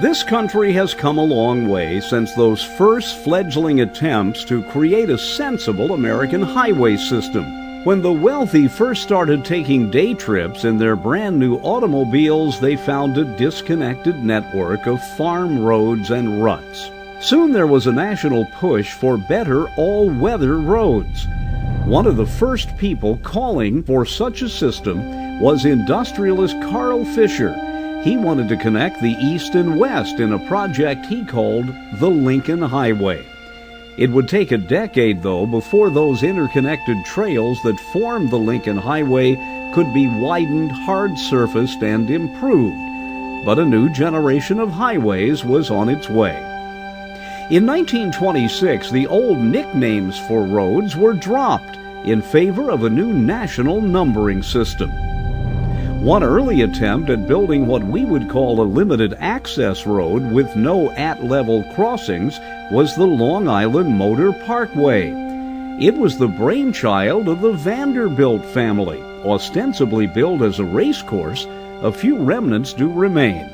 This country has come a long way since those first fledgling attempts to create a sensible American highway system. When the wealthy first started taking day trips in their brand new automobiles, they found a disconnected network of farm roads and ruts. Soon there was a national push for better all-weather roads. One of the first people calling for such a system was industrialist Carl Fisher. He wanted to connect the East and West in a project he called the Lincoln Highway. It would take a decade, though, before those interconnected trails that formed the Lincoln Highway could be widened, hard-surfaced, and improved. But a new generation of highways was on its way. In 1926, the old nicknames for roads were dropped in favor of a new national numbering system. One early attempt at building what we would call a limited access road with no at-level crossings was the Long Island Motor Parkway. It was the brainchild of the Vanderbilt family. Ostensibly built as a racecourse, a few remnants do remain.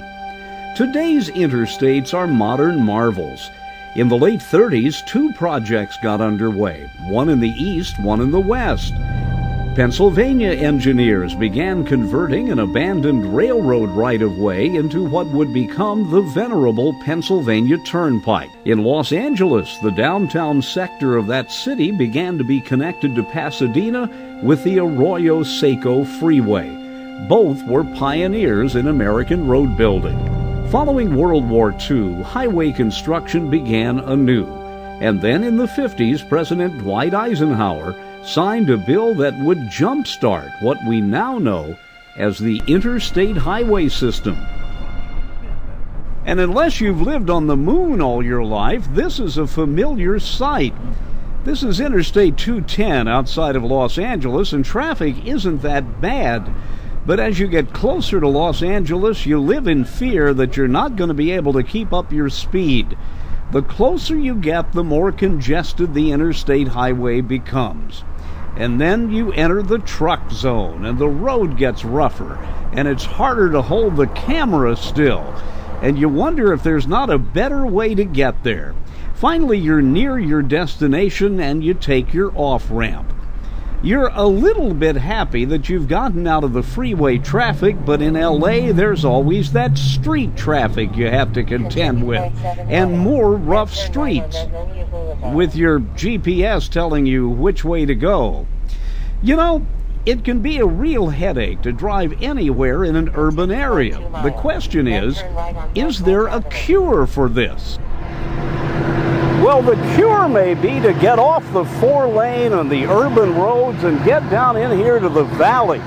Today's interstates are modern marvels. In the late 30s, two projects got underway, one in the east, one in the west. Pennsylvania engineers began converting an abandoned railroad right-of-way into what would become the venerable Pennsylvania Turnpike. In Los Angeles, the downtown sector of that city began to be connected to Pasadena with the Arroyo Seco Freeway. Both were pioneers in American road building. Following World War II, highway construction began anew. And then in the 50s, President Dwight Eisenhower signed a bill that would jumpstart what we now know as the Interstate Highway System. And unless you've lived on the moon all your life, this is a familiar sight. This is Interstate 210 outside of Los Angeles, and traffic isn't that bad. But as you get closer to Los Angeles, you live in fear that you're not going to be able to keep up your speed. The closer you get, the more congested the interstate highway becomes. And then you enter the truck zone, and the road gets rougher, and it's harder to hold the camera still. And you wonder if there's not a better way to get there. Finally, you're near your destination, and you take your off-ramp. You're a little bit happy that you've gotten out of the freeway traffic, but in LA there's always that street traffic you have to contend with, and more rough streets, with your GPS telling you which way to go. You know, it can be a real headache to drive anywhere in an urban area. The question is there a cure for this? Well, the cure may be to get off the 4-lane on the urban roads and get down in here to the valley.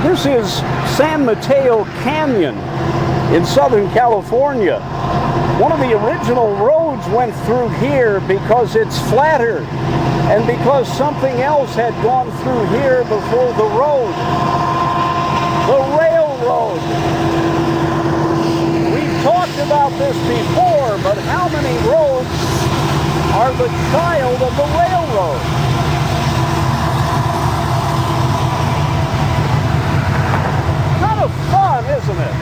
This is San Mateo Canyon in Southern California. One of the original roads went through here because it's flatter and because something else had gone through here before the road. The railroad. We've talked about this before, but how many roads are the child of the railroad? Kind of fun, isn't it?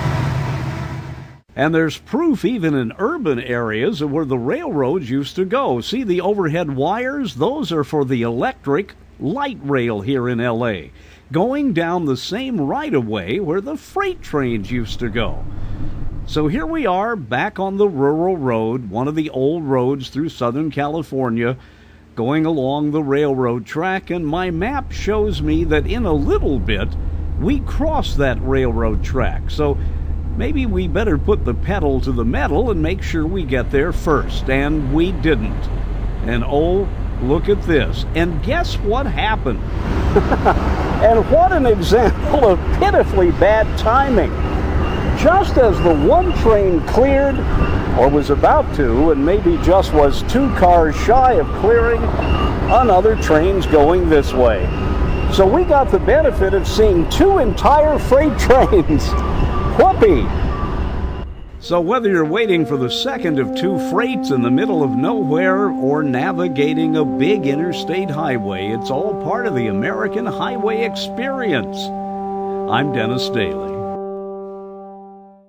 And there's proof even in urban areas of where the railroads used to go. See the overhead wires? Those are for the electric light rail here in LA, going down the same right-of-way where the freight trains used to go. So here we are back on the rural road, one of the old roads through Southern California, going along the railroad track, and my map shows me that in a little bit we cross that railroad track. So maybe we better put the pedal to the metal and make sure we get there first. And we didn't. And oh, look at this. And guess what happened? And what an example of pitifully bad timing. Just as the one train cleared, or was about to, and maybe just was 2 cars shy of clearing, another train's going this way. So we got the benefit of seeing 2 entire freight trains. Whoopee! So whether you're waiting for the second of 2 freights in the middle of nowhere or navigating a big interstate highway, it's all part of the American highway experience. I'm Dennis Daly.